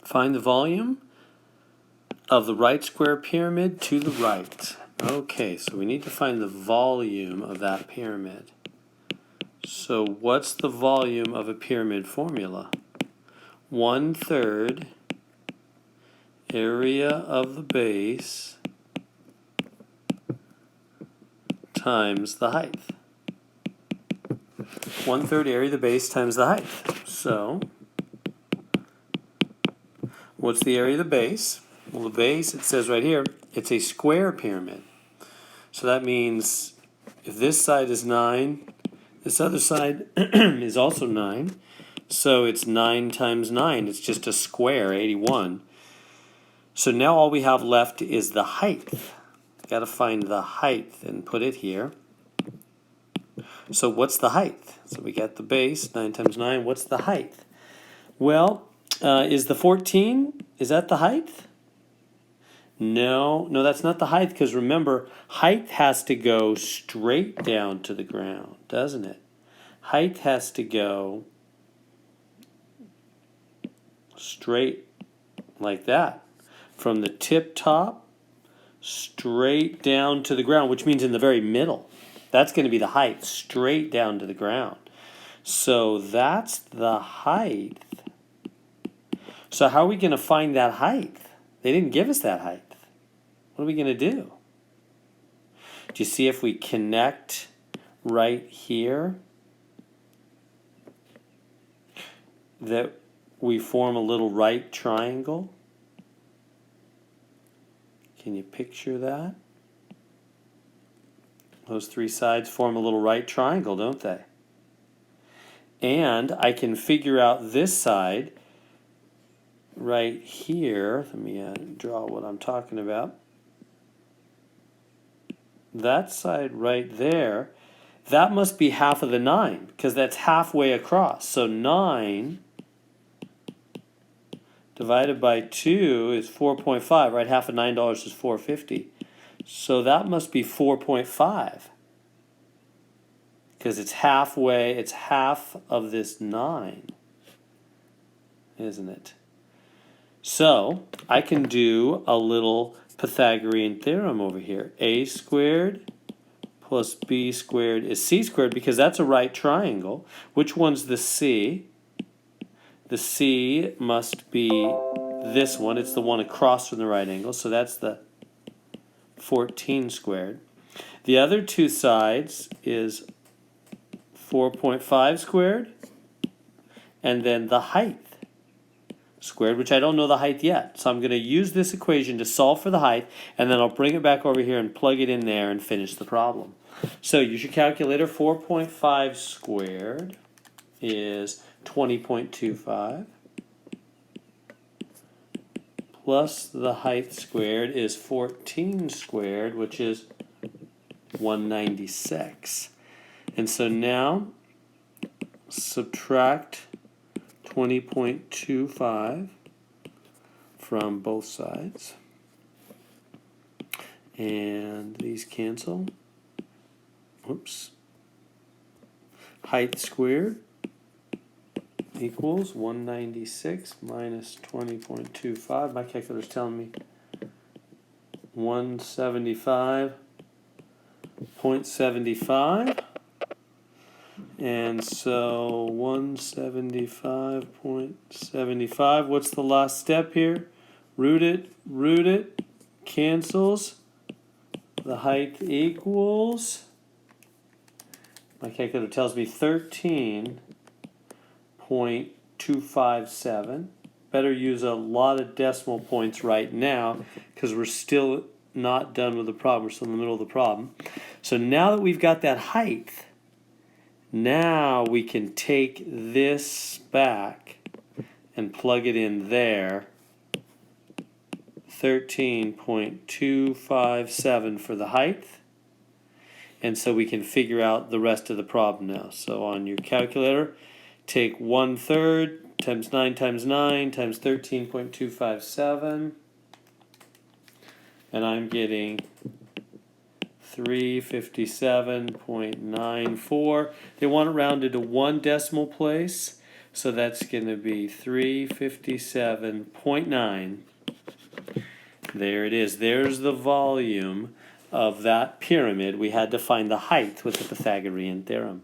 Find the volume of the right square pyramid to the right. Okay, so we need to find the volume of that pyramid. So what's the volume of a pyramid formula? 1/3 area of the base times the height. 1/3 area of the base times the height. So what's the area of the base? Well, the base, it says right here, it's a square pyramid. So that means if this side is 9, this other side is also 9. So it's 9 times 9. It's just a square, 81. So now all we have left is the height. Got to find the height and put it here. So what's the height? So we got the base, 9 times 9. What's the height? Well, is the 14, is that the height? No, that's not the height, because remember, height has to go straight down to the ground, doesn't it? Height has to go straight like that, from the tip top straight down to the ground, which means in the very middle. That's going to be the height, straight down to the ground. So that's the height. So how are we going to find that height? They didn't give us that height. What are we going to do? Do you see if we connect right here that we form a little right triangle? Can you picture that? Those three sides form a little right triangle, don't they? And I can figure out this side right here. Let me draw what I'm talking about. That side right there, that must be half of the 9, because that's halfway across. So 9 divided by 2 is 4.5, right? Half of $9 is $4.50. So that must be 4.5, because it's halfway, it's half of this 9, isn't it? So I can do a little Pythagorean theorem over here. A squared plus b squared is c squared, because that's a right triangle. Which one's the c? The c must be this one. It's the one across from the right angle, so that's the 14 squared. The other two sides is 4.5 squared, and then the height squared, which I don't know the height yet. So I'm going to use this equation to solve for the height, and then I'll bring it back over here and plug it in there and finish the problem. So use your calculator. 4.5 squared is 20.25. Plus the height squared is 14 squared, which is 196. And so now subtract 20.25 from both sides. And these cancel. Oops. Height squared equals 196 minus 20.25. My calculator's telling me 175.75. And so 175.75. What's the last step here? Root it, cancels. The height equals, my calculator tells me 13.257. Better use a lot of decimal points right now, because we're still not done with the problem. We're still in the middle of the problem. So now that we've got that height, now we can take this back and plug it in there. 13.257 for the height. And so we can figure out the rest of the problem now. So on your calculator, take 1/3 times 9 times 9 times 13.257. And I'm getting 357.94. They want it rounded to one decimal place. So that's going to be 357.9. There it is. There's the volume of that pyramid. We had to find the height with the Pythagorean theorem.